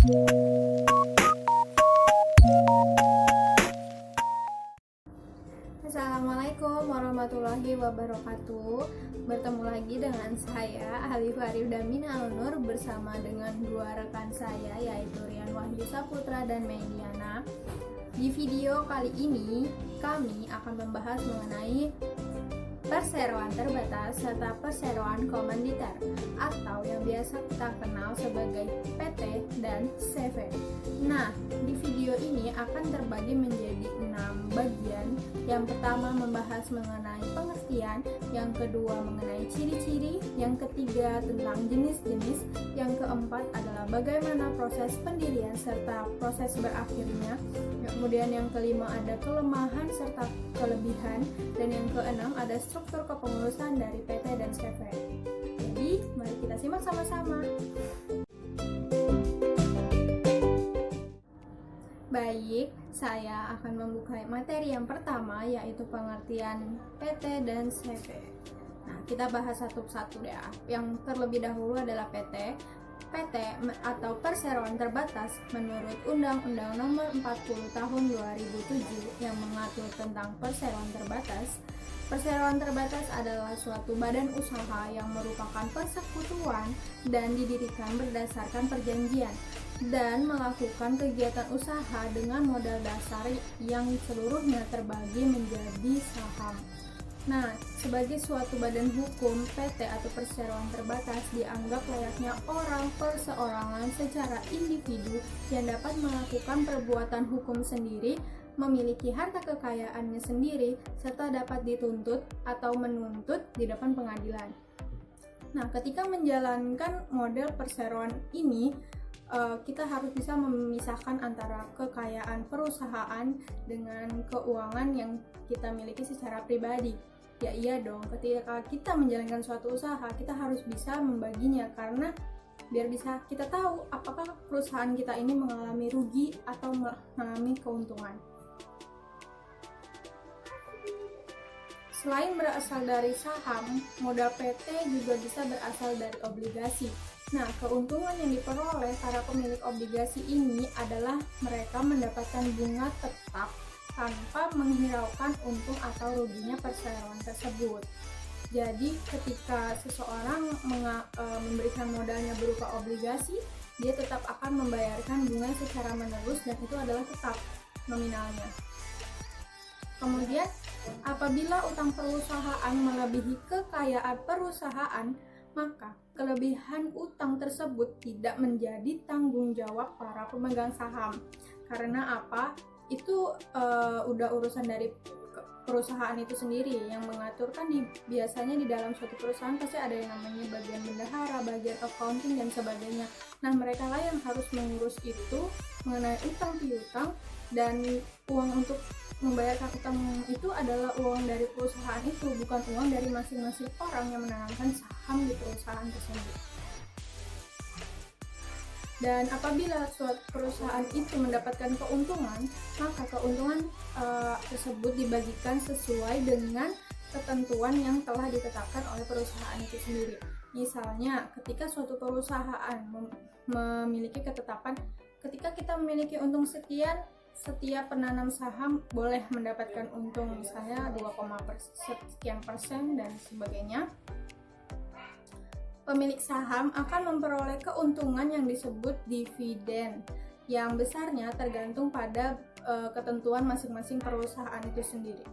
Assalamualaikum warahmatullahi wabarakatuh. Bertemu lagi dengan saya Alif Arifdamina Alnur bersama dengan dua rekan saya yaitu Rian Wahyu Saputra dan Mediana. Di video kali ini kami akan membahas mengenai perseroan terbatas serta perseroan komanditer atau yang biasa kita kenal sebagai PT dan CV. Nah, di video ini akan terbagi menjadi 6 bagian. Yang pertama membahas mengenai pengertian, yang kedua mengenai ciri-ciri, yang ketiga tentang jenis-jenis, yang keempat adalah bagaimana proses pendirian serta proses berakhirnya, kemudian yang kelima ada kelemahan serta kelebihan, dan yang keenam ada struktur kepengurusan dari PT dan CV. Jadi, mari kita simak sama-sama. Baik, saya akan membuka materi yang pertama yaitu pengertian PT dan CV. Nah, kita bahas satu-satu ya. Yang terlebih dahulu adalah PT. PT atau perseroan terbatas menurut Undang-Undang Nomor 40 Tahun 2007 yang mengatur tentang perseroan terbatas. Perseroan terbatas adalah suatu badan usaha yang merupakan persekutuan dan didirikan berdasarkan perjanjian dan melakukan kegiatan usaha dengan modal dasar yang seluruhnya terbagi menjadi saham. Nah, sebagai suatu badan hukum, PT atau perseroan terbatas dianggap layaknya orang perseorangan secara individu yang dapat melakukan perbuatan hukum sendiri, memiliki harta kekayaannya sendiri, serta dapat dituntut atau menuntut di depan pengadilan. Nah, ketika menjalankan model perseroan ini, kita harus bisa memisahkan antara kekayaan perusahaan dengan keuangan yang kita miliki secara pribadi. Ya iya dong, ketika kita menjalankan suatu usaha, kita harus bisa membaginya karena biar bisa kita tahu apakah perusahaan kita ini mengalami rugi atau mengalami keuntungan. Selain berasal dari saham, modal PT juga bisa berasal dari obligasi. Nah, keuntungan yang diperoleh para pemilik obligasi ini adalah mereka mendapatkan bunga tetap tanpa menghiraukan untung atau ruginya perseroan tersebut. Jadi, ketika seseorang memberikan modalnya berupa obligasi, dia tetap akan membayarkan bunga secara menerus dan itu adalah tetap nominalnya. Kemudian, apabila utang perusahaan melebihi kekayaan perusahaan, maka kelebihan utang tersebut tidak menjadi tanggung jawab para pemegang saham. Karena apa? Itu udah urusan dari perusahaan itu sendiri yang mengaturkan biasanya di dalam suatu perusahaan pasti ada yang namanya bagian bendahara, bagian accounting dan sebagainya. Nah, mereka lah yang harus mengurus itu mengenai utang piutang, dan uang untuk membayarkan utang itu adalah uang dari perusahaan itu, bukan uang dari masing-masing orang yang menanamkan saham di perusahaan tersebut. Dan apabila suatu perusahaan itu mendapatkan keuntungan, maka keuntungan tersebut dibagikan sesuai dengan ketentuan yang telah ditetapkan oleh perusahaan itu sendiri. Misalnya, ketika suatu perusahaan memiliki ketetapan, ketika kita memiliki untung sekian, setiap penanam saham boleh mendapatkan untung misalnya 2,sekian% dan sebagainya. Pemilik saham akan memperoleh keuntungan yang disebut dividen, yang besarnya tergantung pada ketentuan masing-masing perusahaan itu sendiri.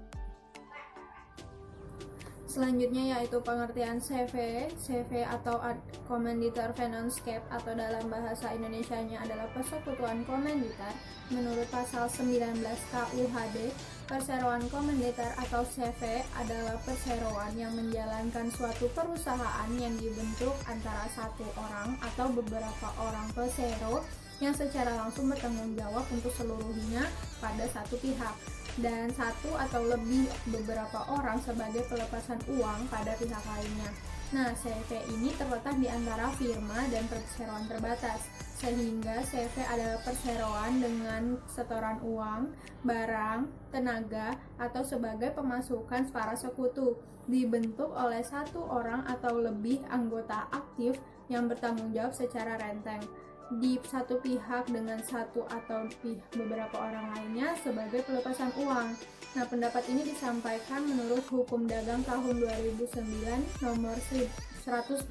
Selanjutnya yaitu pengertian CV. CV atau Commanditar Finanscape atau dalam bahasa Indonesianya adalah persekutuan komanditer. Menurut pasal 19 KUHD, perseroan komanditer atau CV adalah perseroan yang menjalankan suatu perusahaan yang dibentuk antara satu orang atau beberapa orang persero yang secara langsung bertanggung jawab untuk seluruhnya pada satu pihak, dan satu atau lebih beberapa orang sebagai pelepasan uang pada pihak lainnya. Nah, CV ini terletak di antara firma dan perseroan terbatas, sehingga CV adalah perseroan dengan setoran uang, barang, tenaga, atau sebagai pemasukan para sekutu, dibentuk oleh satu orang atau lebih anggota aktif yang bertanggung jawab secara renteng. di satu pihak dengan satu atau beberapa orang lainnya sebagai pelepasan uang. Nah, pendapat ini disampaikan menurut Hukum Dagang tahun 2009 nomor 144.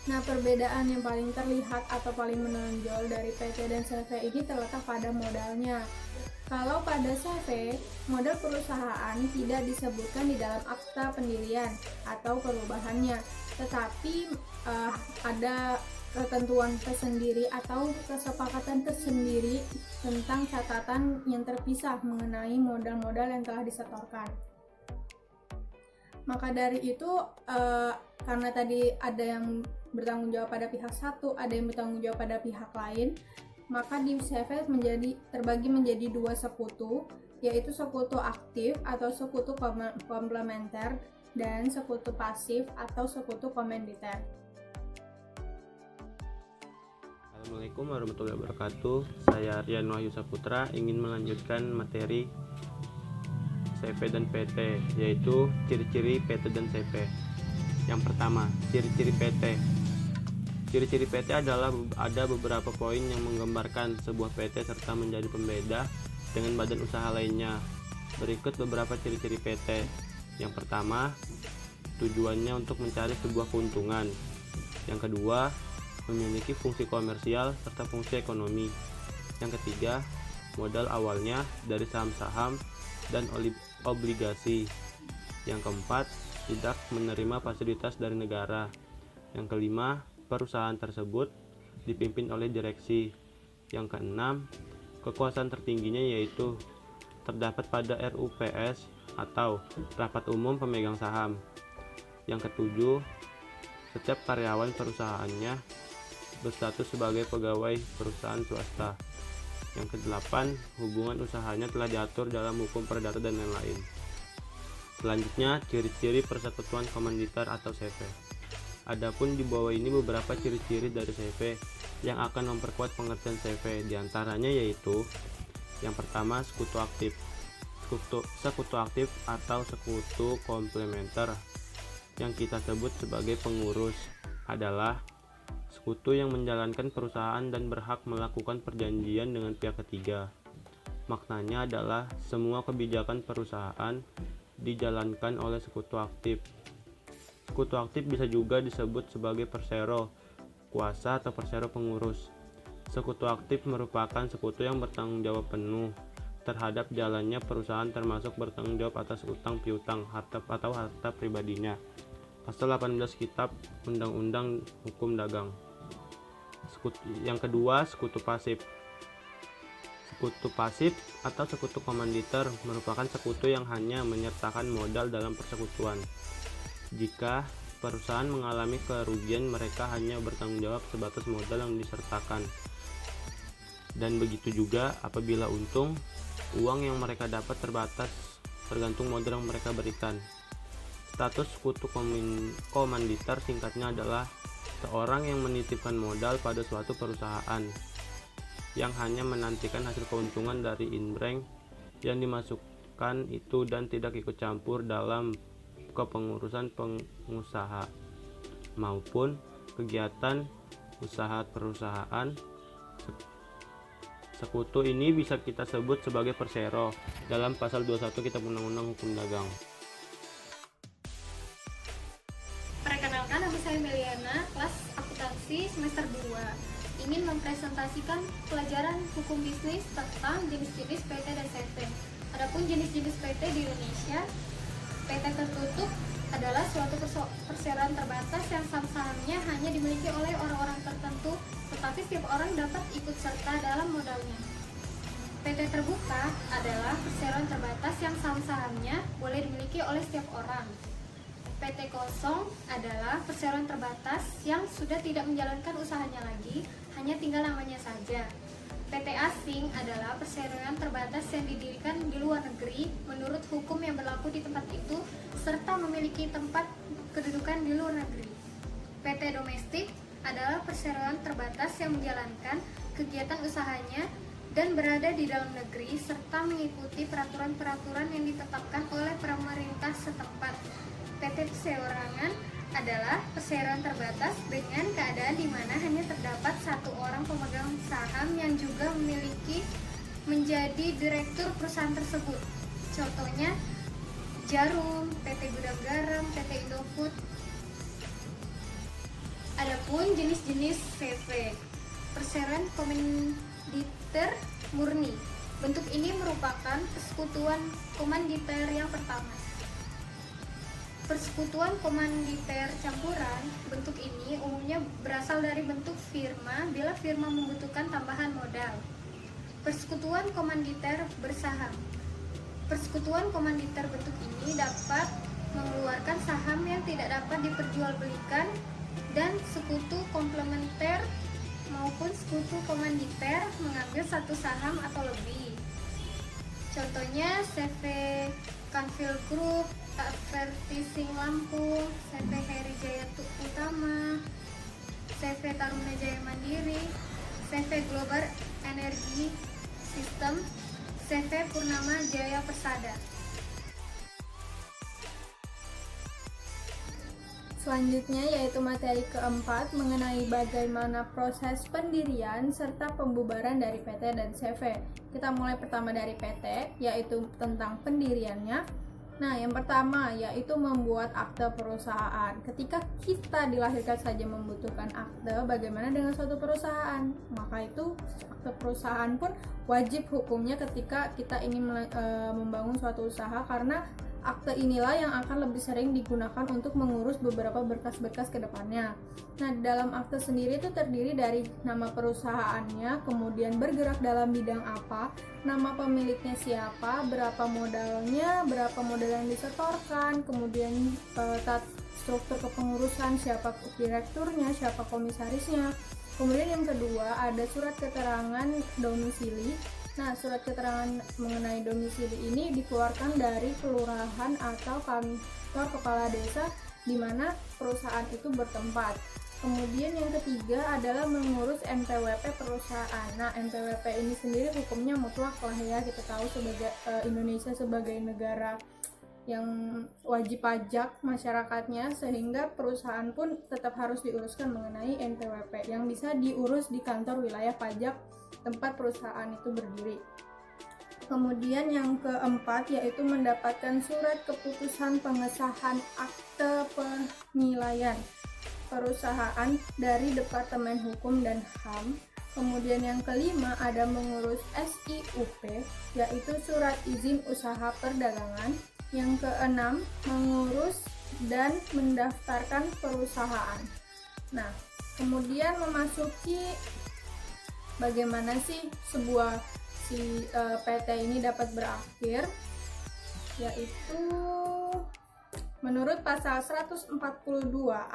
Nah, perbedaan yang paling terlihat atau paling menonjol dari PT dan CV ini terletak pada modalnya. Kalau pada CV, modal perusahaan tidak disebutkan di dalam akta pendirian atau perubahannya, tetapi ada ketentuan tersendiri atau kesepakatan tersendiri tentang catatan yang terpisah mengenai modal-modal yang telah disetorkan. Maka dari itu, karena tadi ada yang bertanggung jawab pada pihak satu, ada yang bertanggung jawab pada pihak lain, maka di CV terbagi menjadi dua sekutu, yaitu sekutu aktif atau sekutu komplementer dan sekutu pasif atau sekutu komanditer. Assalamualaikum warahmatullahi wabarakatuh. Saya Rian Wahyu Saputra ingin melanjutkan materi CV dan PT, yaitu ciri-ciri PT dan CV. Yang pertama, ciri-ciri PT. Ciri-ciri PT adalah ada beberapa poin yang menggambarkan sebuah PT serta menjadi pembeda dengan badan usaha lainnya. Berikut beberapa ciri-ciri PT. Yang pertama, tujuannya untuk mencari sebuah keuntungan. Yang kedua, memiliki fungsi komersial serta fungsi ekonomi. Yang ketiga, modal awalnya dari saham-saham dan obligasi. Yang keempat, tidak menerima fasilitas dari negara. Yang kelima, perusahaan tersebut dipimpin oleh direksi. Yang keenam, kekuasaan tertingginya yaitu terdapat pada RUPS atau Rapat Umum Pemegang Saham. Yang ketujuh, setiap karyawan perusahaannya berstatus sebagai pegawai perusahaan swasta. Yang kedelapan, hubungan usahanya telah diatur dalam hukum perdata dan lain-lain. Selanjutnya, ciri-ciri persekutuan komanditer atau CV. Adapun di bawah ini beberapa ciri-ciri dari CV yang akan memperkuat pengertian CV. Di antaranya yaitu yang pertama, sekutu aktif. Sekutu aktif atau sekutu komplementer yang kita sebut sebagai pengurus adalah sekutu yang menjalankan perusahaan dan berhak melakukan perjanjian dengan pihak ketiga. Maknanya adalah semua kebijakan perusahaan dijalankan oleh sekutu aktif. Sekutu aktif bisa juga disebut sebagai persero kuasa atau persero pengurus. Sekutu aktif merupakan sekutu yang bertanggung jawab penuh terhadap jalannya perusahaan, termasuk bertanggung jawab atas utang piutang harta pribadinya. Pasal 18 Kitab Undang-Undang Hukum Dagang. Yang kedua, sekutu pasif. Sekutu pasif atau sekutu komanditer merupakan sekutu yang hanya menyertakan modal dalam persekutuan. Jika perusahaan mengalami kerugian, mereka hanya bertanggung jawab sebatas modal yang disertakan. Dan begitu juga apabila untung, uang yang mereka dapat terbatas tergantung modal yang mereka berikan. Status sekutu komanditer singkatnya adalah seorang yang menitipkan modal pada suatu perusahaan yang hanya menantikan hasil keuntungan dari inbreng yang dimasukkan itu dan tidak ikut campur dalam kepengurusan pengusaha maupun kegiatan usaha perusahaan. Sekutu ini bisa kita sebut sebagai persero dalam pasal 21 Kitab Undang-Undang Hukum Dagang. Perkenalkan, nama saya Meliana, kelas akuntansi semester 2. Ingin mempresentasikan pelajaran hukum bisnis tentang jenis-jenis PT dan CV. Adapun jenis-jenis PT di Indonesia, PT tertutup adalah suatu perseroan terbatas yang saham-sahamnya hanya dimiliki oleh orang-orang tertentu, tetapi setiap orang dapat ikut serta dalam modalnya. PT terbuka adalah perseroan terbatas yang saham-sahamnya boleh dimiliki oleh setiap orang. PT kosong adalah perseroan terbatas yang sudah tidak menjalankan usahanya lagi, hanya tinggal namanya saja. PT asing adalah perseroan terbatas yang didirikan di luar negeri menurut hukum yang berlaku di tempat itu serta memiliki tempat kedudukan di luar negeri. PT domestik adalah perseroan terbatas yang menjalankan kegiatan usahanya dan berada di dalam negeri serta mengikuti peraturan-peraturan yang ditetapkan oleh pemerintah setempat. PT perseorangan adalah perseroan terbatas dengan keadaan di mana hanya terdapat satu orang pemegang saham yang juga memiliki menjadi direktur perusahaan tersebut. Contohnya Jarum, PT Gudang Garam, PT Indofood. Adapun jenis-jenis CV, perseroan komanditer murni. Bentuk ini merupakan persekutuan komanditer yang pertama. Persekutuan komanditer campuran, bentuk ini umumnya berasal dari bentuk firma bila firma membutuhkan tambahan modal. Persekutuan komanditer bersaham. Persekutuan komanditer bentuk ini dapat mengeluarkan saham yang tidak dapat diperjualbelikan, dan sekutu komplementer maupun sekutu komanditer mengambil satu saham atau lebih. Contohnya CV Canfield Group, Advertising Lampung, CV Heri Jaya Utama, CV Taruna Jaya Mandiri, CV Global Energy System, CV Purnama Jaya Persada. Selanjutnya yaitu materi keempat mengenai bagaimana proses pendirian serta pembubaran dari PT dan CV. Kita mulai pertama dari PT, yaitu tentang pendiriannya. Nah, yang pertama yaitu membuat akte perusahaan. Ketika kita dilahirkan saja membutuhkan akte, bagaimana dengan suatu perusahaan? Maka itu akte perusahaan pun wajib hukumnya ketika kita ingin membangun suatu usaha, karena akte inilah yang akan lebih sering digunakan untuk mengurus beberapa berkas-berkas ke depannya. Nah, dalam akte sendiri itu terdiri dari nama perusahaannya, kemudian bergerak dalam bidang apa, nama pemiliknya siapa, berapa modalnya, berapa modal yang disetorkan, kemudian struktur kepengurusan, siapa direkturnya, siapa komisarisnya. Kemudian yang kedua ada surat keterangan domisili. Nah, surat keterangan mengenai domisili ini dikeluarkan dari kelurahan atau kantor kepala desa di mana perusahaan itu bertempat. Kemudian yang ketiga adalah mengurus NPWP perusahaan. Nah, NPWP ini sendiri hukumnya mutlak lah ya, kita tahu sebagai Indonesia sebagai negara yang wajib pajak masyarakatnya, sehingga perusahaan pun tetap harus diuruskan mengenai NPWP yang bisa diurus di kantor wilayah pajak tempat perusahaan itu berdiri. Kemudian yang keempat yaitu mendapatkan surat keputusan pengesahan akte penilaian perusahaan dari Departemen Hukum dan HAM. Kemudian yang kelima ada mengurus SIUP, yaitu surat izin usaha perdagangan. Yang keenam mengurus dan mendaftarkan perusahaan. Nah, kemudian memasuki bagaimana sih sebuah PT ini dapat berakhir, yaitu menurut pasal 142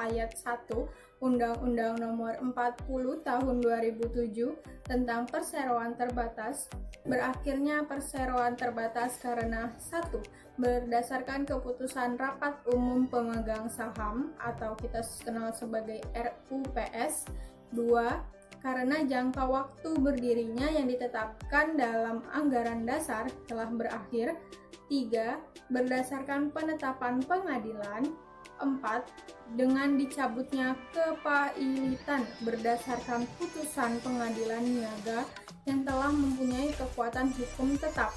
ayat 1 Undang-Undang Nomor 40 Tahun 2007 tentang perseroan terbatas, berakhirnya perseroan terbatas karena 1. Berdasarkan keputusan Rapat Umum Pemegang Saham atau kita kenal sebagai RUPS. 2. Karena jangka waktu berdirinya yang ditetapkan dalam anggaran dasar telah berakhir. 3. Berdasarkan penetapan pengadilan. 4. Dengan dicabutnya kepailitan berdasarkan putusan pengadilan niaga yang telah mempunyai kekuatan hukum tetap.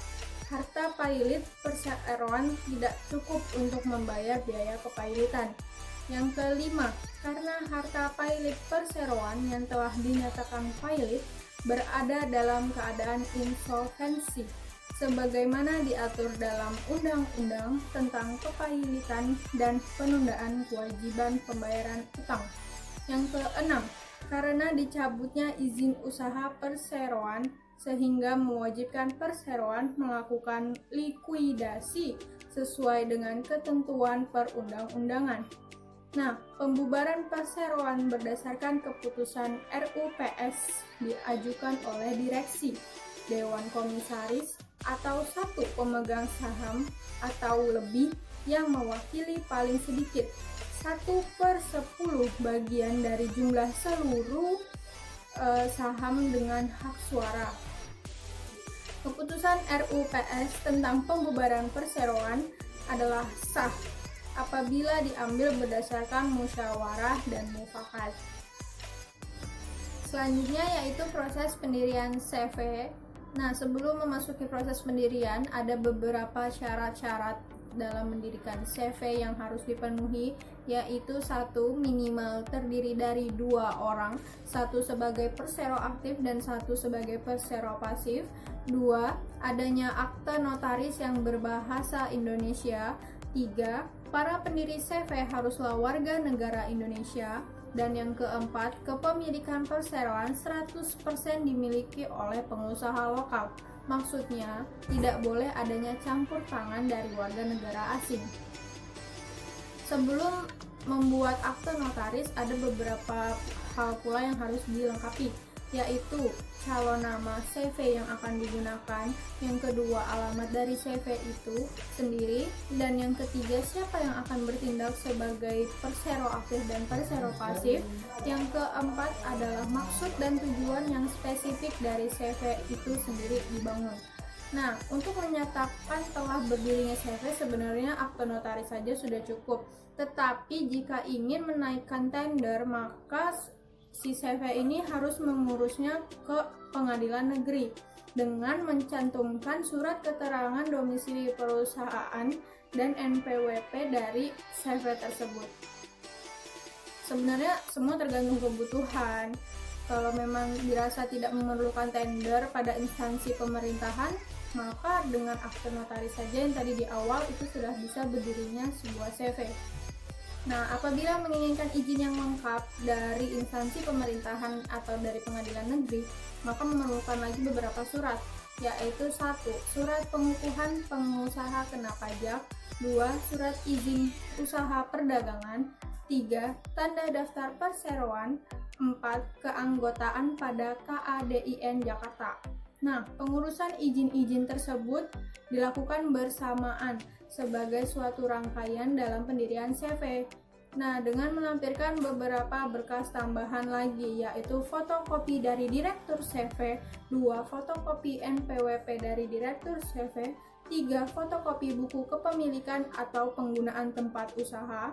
Harta pailit perseroan tidak cukup untuk membayar biaya kepailitan. Yang kelima, karena harta pailit perseroan yang telah dinyatakan pailit berada dalam keadaan insolvensi, sebagaimana diatur dalam Undang-Undang tentang Kepailitan dan Penundaan Kewajiban Pembayaran Utang. Yang keenam, karena dicabutnya izin usaha perseroan sehingga mewajibkan perseroan melakukan likuidasi sesuai dengan ketentuan perundang-undangan. Nah, pembubaran perseroan berdasarkan keputusan RUPS diajukan oleh direksi, dewan komisaris, atau satu pemegang saham atau lebih yang mewakili paling sedikit 1/10 bagian dari jumlah seluruh saham dengan hak suara. Keputusan RUPS tentang pembubaran perseroan adalah sah apabila diambil berdasarkan musyawarah dan mufakat. Selanjutnya yaitu proses pendirian CV. Nah, sebelum memasuki proses pendirian, ada beberapa syarat-syarat dalam mendirikan CV yang harus dipenuhi, yaitu satu, minimal terdiri dari 2 orang, satu sebagai persero aktif dan satu sebagai persero pasif. 2, adanya akte notaris yang berbahasa Indonesia. 3, para pendiri CV haruslah warga negara Indonesia. Dan yang keempat, kepemilikan perseroan 100% dimiliki oleh pengusaha lokal. Maksudnya, tidak boleh adanya campur tangan dari warga negara asing. Sebelum membuat akte notaris, ada beberapa hal pula yang harus dilengkapi, yaitu calon nama CV yang akan digunakan, yang kedua alamat dari CV itu sendiri, dan yang ketiga siapa yang akan bertindak sebagai persero aktif dan persero pasif. Yang keempat adalah maksud dan tujuan yang spesifik dari CV itu sendiri dibangun. Nah, untuk menyatakan telah berdirinya CV sebenarnya akte notaris saja sudah cukup, tetapi jika ingin menaikkan tender maka si CV ini harus mengurusnya ke pengadilan negeri dengan mencantumkan surat keterangan domisili perusahaan dan NPWP dari CV tersebut. Sebenarnya semua tergantung kebutuhan. Kalau memang dirasa tidak memerlukan tender pada instansi pemerintahan, maka dengan akte notaris saja yang tadi di awal itu sudah bisa berdirinya sebuah CV. Nah, apabila menginginkan izin yang lengkap dari instansi pemerintahan atau dari pengadilan negeri, maka memerlukan lagi beberapa surat, yaitu 1. Surat pengukuhan pengusaha kena pajak. 2. Surat izin usaha perdagangan. 3. Tanda daftar perseroan. 4. Keanggotaan pada KADIN Jakarta. Nah, pengurusan izin-izin tersebut dilakukan bersamaan sebagai suatu rangkaian dalam pendirian CV. Nah, dengan melampirkan beberapa berkas tambahan lagi, yaitu fotokopi dari direktur CV, 2. Fotokopi NPWP dari direktur CV, 3. Fotokopi buku kepemilikan atau penggunaan tempat usaha,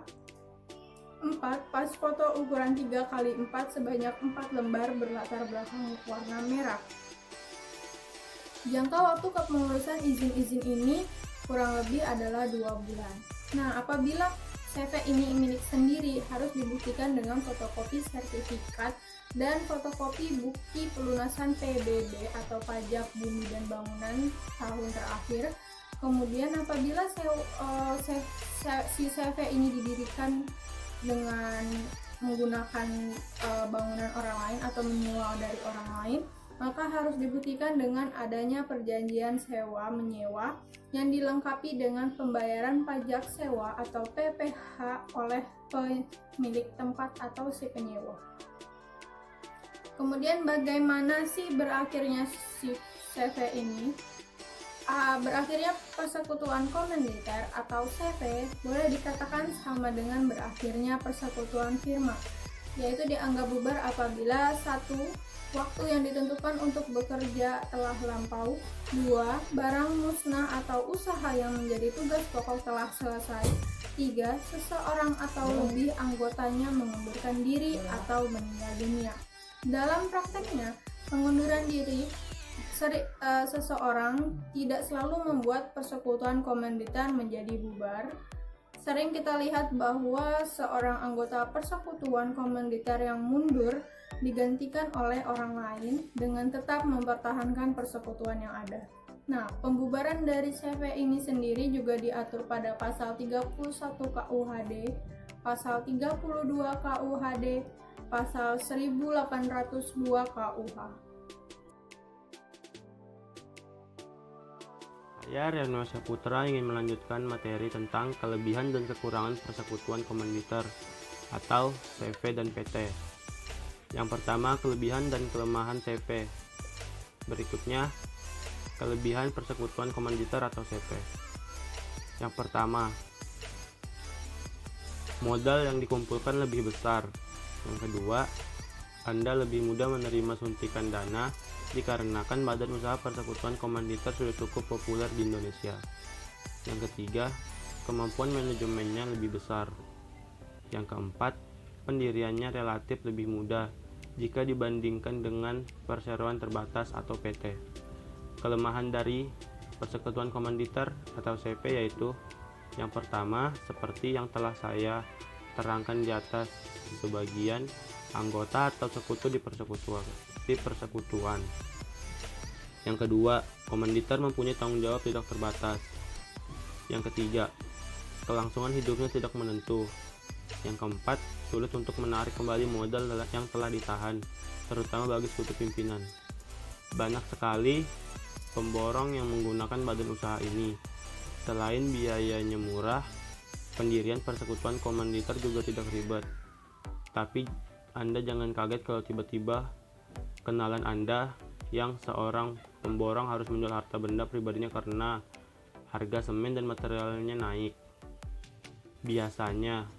4. Pas foto ukuran 3x4 sebanyak 4 lembar berlatar belakang warna merah. Jangka waktu kepengurusan izin-izin ini kurang lebih adalah 2 bulan. Nah, apabila CV ini milik sendiri, harus dibuktikan dengan fotokopi sertifikat dan fotokopi bukti pelunasan PBB atau pajak bumi dan bangunan tahun terakhir. Kemudian apabila si CV ini didirikan dengan menggunakan bangunan orang lain atau menyewa dari orang lain, maka harus dibuktikan dengan adanya perjanjian sewa-menyewa yang dilengkapi dengan pembayaran pajak sewa atau PPh oleh pemilik tempat atau si penyewa. Kemudian bagaimana sih berakhirnya si CV ini? Berakhirnya persekutuan komandir atau CV boleh dikatakan sama dengan berakhirnya persekutuan firma, yaitu dianggap bubar apabila 1. Waktu yang ditentukan untuk bekerja telah lampau. 2. Barang musnah atau usaha yang menjadi tugas pokok telah selesai. 3. Seseorang atau lebih anggotanya mengundurkan diri atau meninggal dunia. Dalam prakteknya, pengunduran diri seseorang tidak selalu membuat persekutuan komanditer menjadi bubar. Sering kita lihat bahwa seorang anggota persekutuan komanditer yang mundur digantikan oleh orang lain dengan tetap mempertahankan persekutuan yang ada. Nah, pembubaran dari CV ini sendiri juga diatur pada pasal 31 KUHD, pasal 32 KUHD, pasal 1802 KUH. Saya Riano Saputra ingin melanjutkan materi tentang kelebihan dan kekurangan persekutuan komanditer atau CV dan PT. Yang pertama, kelebihan dan kelemahan CV. Berikutnya, kelebihan persekutuan komanditer atau CV. Yang pertama, modal yang dikumpulkan lebih besar. Yang kedua, Anda lebih mudah menerima suntikan dana dikarenakan badan usaha persekutuan komanditer sudah cukup populer di Indonesia. Yang ketiga, kemampuan manajemennya lebih besar. Yang keempat, pendiriannya relatif lebih mudah jika dibandingkan dengan perseroan terbatas atau PT. Kelemahan dari persekutuan komanditer atau CP yaitu yang pertama, seperti yang telah saya terangkan di atas, sebagian anggota atau sekutu di persekutuan. Yang kedua, komanditer mempunyai tanggung jawab tidak terbatas. Yang ketiga, kelangsungan hidupnya tidak menentu. Yang keempat, sulit untuk menarik kembali modal yang telah ditahan, terutama bagi sekutu pimpinan. Banyak sekali pemborong yang menggunakan badan usaha ini. Selain biayanya murah, pendirian persekutuan komanditer juga tidak ribet. Tapi Anda jangan kaget kalau tiba-tiba kenalan Anda yang seorang pemborong harus menjual harta benda pribadinya karena harga semen dan materialnya naik. Biasanya,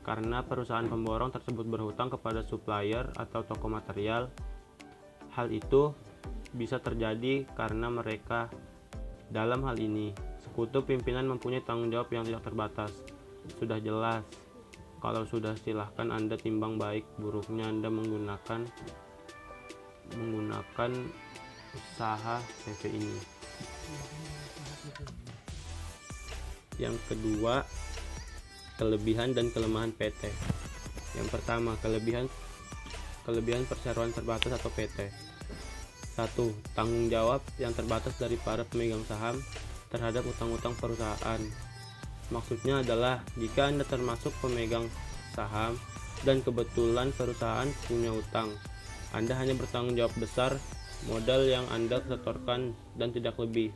karena perusahaan pemborong tersebut berhutang kepada supplier atau toko material. Hal itu bisa terjadi karena mereka, dalam hal ini, sekutu pimpinan mempunyai tanggung jawab yang tidak terbatas. Sudah jelas. Kalau sudah, silahkan Anda timbang baik buruknya Anda menggunakan usaha CV ini. Yang kedua, kelebihan dan kelemahan PT. Yang pertama, kelebihan perseroan terbatas atau PT. 1. Tanggung jawab yang terbatas dari para pemegang saham terhadap utang-utang perusahaan. Maksudnya adalah jika Anda termasuk pemegang saham dan kebetulan perusahaan punya utang, Anda hanya bertanggung jawab besar modal yang Anda setorkan dan tidak lebih.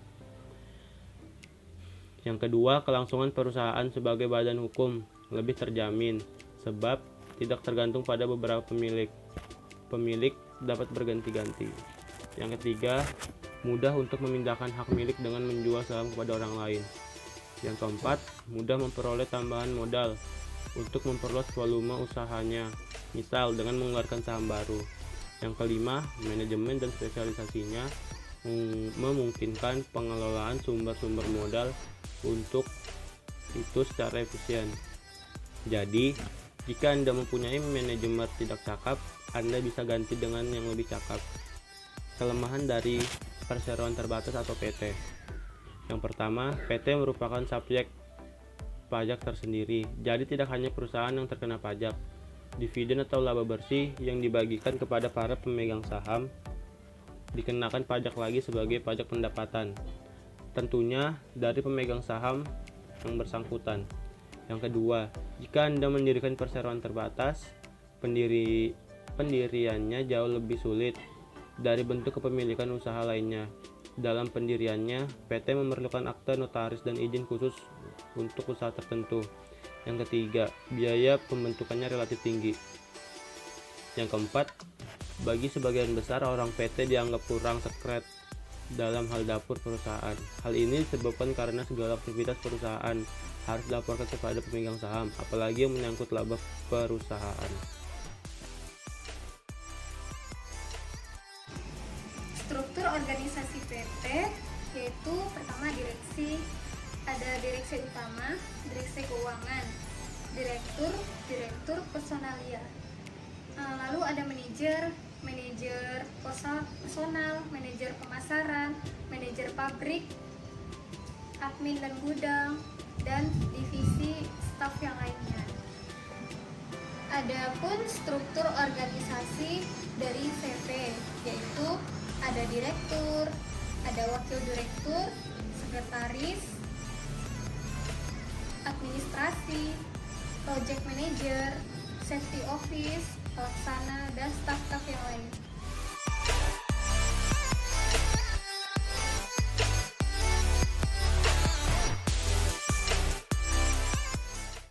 Yang kedua, kelangsungan perusahaan sebagai badan hukum lebih terjamin sebab tidak tergantung pada beberapa pemilik. Pemilik dapat berganti-ganti. Yang ketiga, mudah untuk memindahkan hak milik dengan menjual saham kepada orang lain. Yang keempat, mudah memperoleh tambahan modal untuk memperluas volume usahanya, misal dengan mengeluarkan saham baru. Yang kelima, manajemen dan spesialisasinya memungkinkan pengelolaan sumber-sumber modal untuk itu secara efisien. Jadi, jika Anda mempunyai manajemen tidak cakap, Anda bisa ganti dengan yang lebih cakap. Kelemahan dari perseroan terbatas atau PT. Yang pertama, PT merupakan subjek pajak tersendiri. Jadi tidak hanya perusahaan yang terkena pajak. Dividen atau laba bersih yang dibagikan kepada para pemegang saham dikenakan pajak lagi sebagai pajak pendapatan. Tentunya dari pemegang saham yang bersangkutan. Yang kedua, jika Anda mendirikan perseroan terbatas, pendiriannya jauh lebih sulit dari bentuk kepemilikan usaha lainnya. Dalam pendiriannya, PT memerlukan akta notaris dan izin khusus untuk usaha tertentu. Yang ketiga, biaya pembentukannya relatif tinggi. Yang keempat, bagi sebagian besar orang PT dianggap kurang sekret dalam hal dapur perusahaan. Hal ini disebabkan karena segala aktivitas perusahaan harus dilaporkan kepada pemegang saham, apalagi yang menyangkut laba perusahaan. Struktur organisasi PT yaitu pertama direksi, ada direksi utama, direksi keuangan, direktur personalia. Lalu ada manajer personal, manajer pemasaran, manajer pabrik, admin dan gudang, dan divisi staf yang lainnya. Adapun struktur organisasi dari CV yaitu ada direktur, ada wakil direktur, sekretaris, administrasi, project manager, safety office, pelaksana, dan staf-staf yang lain.